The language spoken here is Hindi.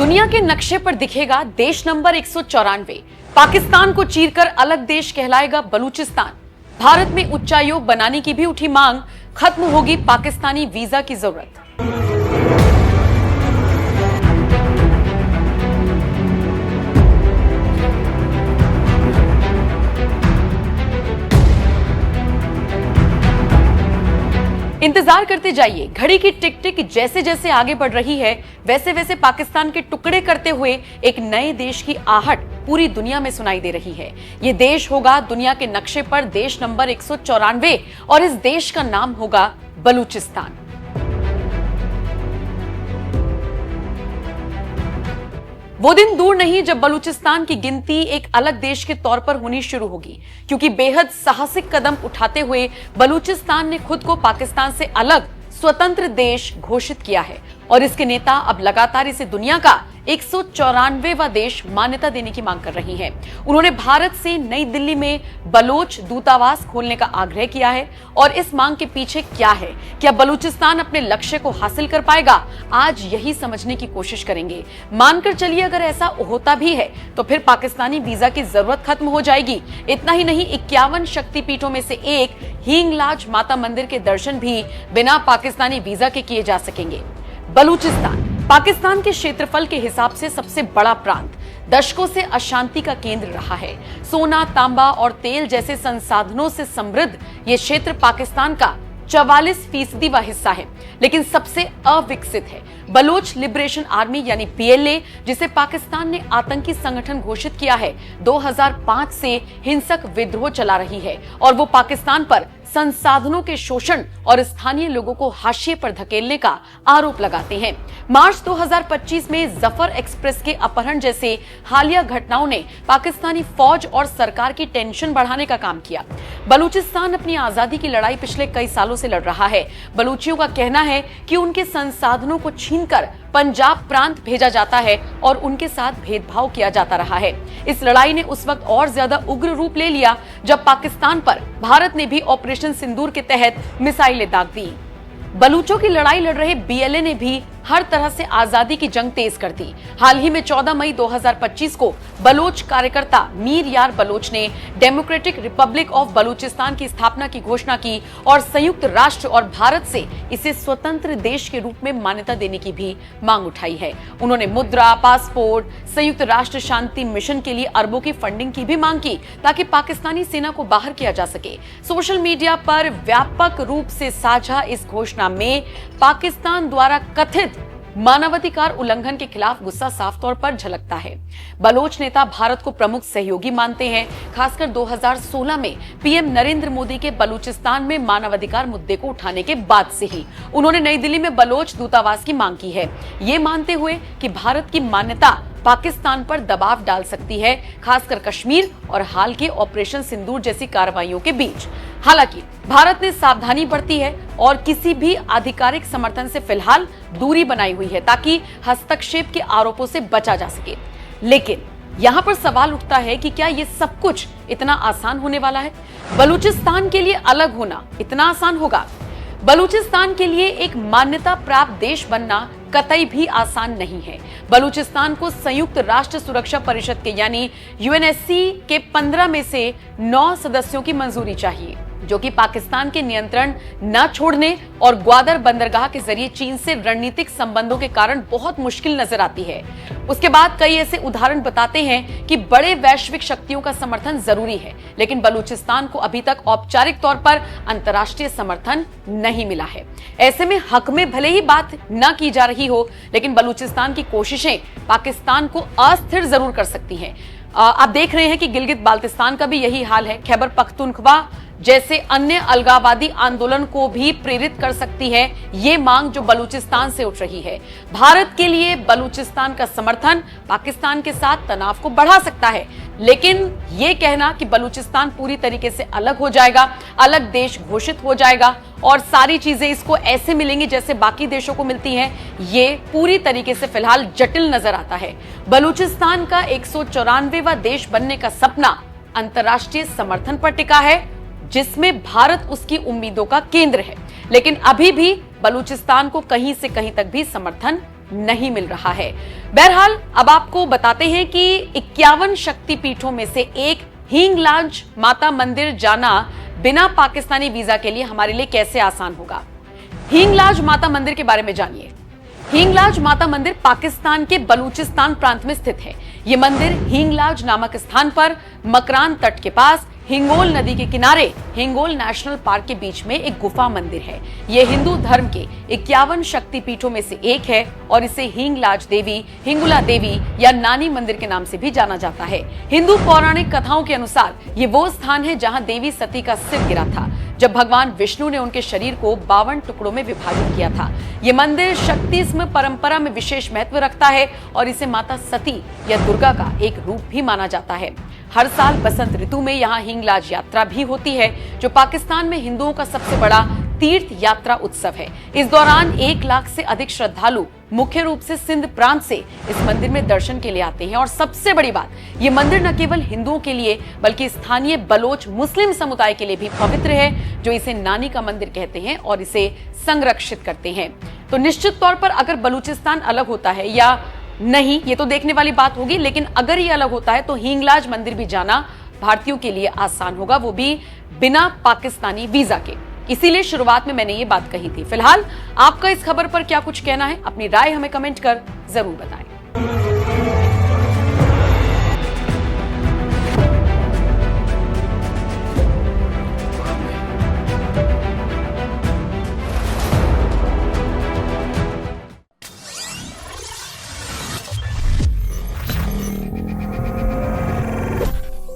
दुनिया के नक्शे पर दिखेगा देश नंबर 194। पाकिस्तान को चीरकर अलग देश कहलाएगा बलूचिस्तान। भारत में उच्चायोग बनाने की भी उठी मांग, खत्म होगी पाकिस्तानी वीजा की जरूरत। इंतजार करते जाइए, घड़ी की टिक टिक जैसे जैसे आगे बढ़ रही है, वैसे वैसे पाकिस्तान के टुकड़े करते हुए एक नए देश की आहट पूरी दुनिया में सुनाई दे रही है। ये देश होगा दुनिया के नक्शे पर देश नंबर 194 और इस देश का नाम होगा बलूचिस्तान। वो दिन दूर नहीं जब बलूचिस्तान की गिनती एक अलग देश के तौर पर होनी शुरू होगी, क्योंकि बेहद साहसिक कदम उठाते हुए बलूचिस्तान ने खुद को पाकिस्तान से अलग स्वतंत्र देश घोषित किया है और इसके नेता अब लगातार इसे दुनिया का 194वां देश मान्यता देने की मांग कर रही हैं। उन्होंने भारत से नई दिल्ली में बलोच दूतावास खोलने का आग्रह किया है और इस मांग के पीछे क्या है, क्या बलूचिस्तान अपने लक्ष्य को हासिल कर पाएगा, आज यही समझने की कोशिश करेंगे। मानकर चलिए अगर ऐसा होता भी है तो फिर पाकिस्तानी वीजा की जरूरत खत्म हो जाएगी। इतना ही नहीं, 51 शक्तिपीठों में से एक हिंगलाज माता मंदिर के दर्शन भी बिना पाकिस्तानी वीजा के किए जा सकेंगे। बलूचिस्तान पाकिस्तान के क्षेत्रफल के हिसाब से सबसे बड़ा प्रांत, दशकों से अशांति का केंद्र रहा है। सोना, तांबा और तेल जैसे संसाधनों से समृद्ध ये क्षेत्र पाकिस्तान का 44% हिस्सा है, लेकिन सबसे अविकसित है। बलोच लिबरेशन आर्मी यानी PLA, जिसे पाकिस्तान ने आतंकी संगठन घोषित किया है, 2005 से हिंसक विद्रोह चला रही है और वो पाकिस्तान पर संसाधनों के शोषण और स्थानीय लोगों को हाशिए पर धकेलने का आरोप लगाते हैं। मार्च 2025 में जफर एक्सप्रेस के अपहरण जैसे हालिया घटनाओं ने पाकिस्तानी फौज और सरकार की टेंशन बढ़ाने का काम किया। बलूचिस्तान अपनी आजादी की लड़ाई पिछले कई सालों से लड़ रहा है। बलूचियों का कहना है कि उनके संसाधनों को छीनकर पंजाब प्रांत भेजा जाता है और उनके साथ भेदभाव किया जाता रहा है। इस लड़ाई ने उस वक्त और ज्यादा उग्र रूप ले लिया जब पाकिस्तान पर भारत ने भी ऑपरेशन सिंदूर के तहत मिसाइलें दाग दी। बलूचों की लड़ाई लड़ रहे BLA ने भी हर तरह से आजादी की जंग तेज कर दी। हाल ही में 14 मई 2025 को बलोच कार्यकर्ता मीर यार बलोच ने डेमोक्रेटिक रिपब्लिक ऑफ बलूचिस्तान की स्थापना की घोषणा की और संयुक्त राष्ट्र और भारत से इसे स्वतंत्र देश के रूप में मान्यता देने की भी मांग उठाई है। उन्होंने मुद्रा, पासपोर्ट, संयुक्त राष्ट्र शांति मिशन के लिए अरबों की फंडिंग की भी मांग की ताकि पाकिस्तानी सेना को बाहर किया जा सके। सोशल मीडिया पर व्यापक रूप से साझा इस घोषणा में पाकिस्तान द्वारा कथित मानवाधिकार उल्लंघन के खिलाफ गुस्सा साफ तौर पर झलकता है। बलोच नेता भारत को प्रमुख सहयोगी मानते हैं, खासकर 2016 में PM नरेंद्र मोदी के बलूचिस्तान में मानवाधिकार मुद्दे को उठाने के बाद से ही उन्होंने नई दिल्ली में बलोच दूतावास की मांग की है, ये मानते हुए कि भारत की मान्यता पाकिस्तान पर दबाव डाल सकती है, खासकर कश्मीर और हाल के ऑपरेशन सिंदूर जैसी कार्रवाइयों के बीच। हालांकि भारत ने सावधानी बरती है और किसी भी आधिकारिक समर्थन से फिलहाल दूरी बनाई हुई है ताकि हस्तक्षेप के आरोपों से बचा जा सके। लेकिन यहाँ पर सवाल उठता है कि क्या ये सब कुछ इतना आसान होने वाला है? बलूचिस्तान के लिए अलग होना इतना आसान होगा? बलूचिस्तान के लिए एक मान्यता प्राप्त देश बनना कतई भी आसान नहीं है। बलूचिस्तान को संयुक्त राष्ट्र सुरक्षा परिषद के यानी UNSC के 15 में से 9 सदस्यों की मंजूरी चाहिए, जो कि पाकिस्तान के नियंत्रण न छोड़ने और ग्वादर बंदरगाह के जरिए चीन से रणनीतिक संबंधों के कारण बहुत मुश्किल नजर आती है। उसके बाद कई ऐसे उदाहरण बताते हैं कि बड़े वैश्विक शक्तियों का समर्थन जरूरी है, लेकिन बलूचिस्तान को अभी तक औपचारिक तौर पर अंतर्राष्ट्रीय समर्थन नहीं मिला है। ऐसे में हक में भले ही बात न की जा रही हो, लेकिन बलूचिस्तान की कोशिशें पाकिस्तान को अस्थिर जरूर कर सकती हैं। आप देख रहे हैं कि गिलगित बाल्टिस्तान का भी यही हाल है। खैबर पख्तूनख्वा जैसे अन्य अलगाववादी आंदोलन को भी प्रेरित कर सकती है ये मांग जो बलूचिस्तान से उठ रही है। भारत के लिए बलूचिस्तान का समर्थन पाकिस्तान के साथ तनाव को बढ़ा सकता है, लेकिन ये कहना कि बलूचिस्तान पूरी तरीके से अलग हो जाएगा, अलग देश घोषित हो जाएगा और सारी चीजें इसको ऐसे मिलेंगी जैसे बाकी देशों को मिलती हैं, ये पूरी तरीके से फिलहाल जटिल नजर आता है। बलूचिस्तान का 194वां देश बनने का सपना अंतर्राष्ट्रीय समर्थन पर टिका है, जिसमें भारत उसकी उम्मीदों का केंद्र है, लेकिन अभी भी बलूचिस्तान को कहीं से कहीं तक भी समर्थन नहीं मिल रहा है। बहरहाल अब आपको बताते हैं कि 51 शक्तिपीठों में से एक हिंगलाज माता मंदिर जाना बिना पाकिस्तानी वीजा के लिए हमारे लिए कैसे आसान होगा। हिंगलाज माता मंदिर के बारे में जानिए। हिंगलाज माता मंदिर पाकिस्तान के बलूचिस्तान प्रांत में स्थित है। यह मंदिर हिंगलाज नामक स्थान पर मकरान तट के पास हिंगोल नदी के किनारे हिंगोल नेशनल पार्क के बीच में एक गुफा मंदिर है। यह हिंदू धर्म के 51 शक्तिपीठों में से एक है और इसे हिंगलाज देवी, हिंगुला देवी या नानी मंदिर के नाम से भी जाना जाता है। हिंदू पौराणिक कथाओं के अनुसार ये वो स्थान है जहां देवी सती का सिर गिरा था जब भगवान विष्णु ने उनके शरीर को 52 टुकड़ों में विभाजित किया था। यह मंदिर शक्तिस्म परंपरा में विशेष महत्व रखता है और इसे माता सती या दुर्गा का एक रूप भी माना जाता है। हर साल बसंत ऋतु में यहाँ हिंगलाज यात्रा भी होती है जो पाकिस्तान में हिंदुओं का सबसे बड़ा तीर्थ यात्रा उत्सव है। इस दौरान 1 लाख से अधिक श्रद्धालु मुख्य रूप से सिंध प्रांत से इस मंदिर में दर्शन के लिए आते हैं। और सबसे बड़ी बात, ये मंदिर न केवल हिंदुओं के लिए बल्कि स्थानीय बलोच मुस्लिम समुदाय के लिए भी पवित्र है, जो इसे नानी का मंदिर कहते हैं और इसे संरक्षित करते हैं। तो निश्चित तौर पर अगर बलूचिस्तान अलग होता है या नहीं, ये तो देखने वाली बात होगी, लेकिन अगर ये अलग होता है तो हिंगलाज मंदिर भी जाना भारतीयों के लिए आसान होगा, वो भी बिना पाकिस्तानी वीजा के। इसीलिए शुरुआत में मैंने ये बात कही थी। फिलहाल आपका इस खबर पर क्या कुछ कहना है, अपनी राय हमें कमेंट कर जरूर बताएं।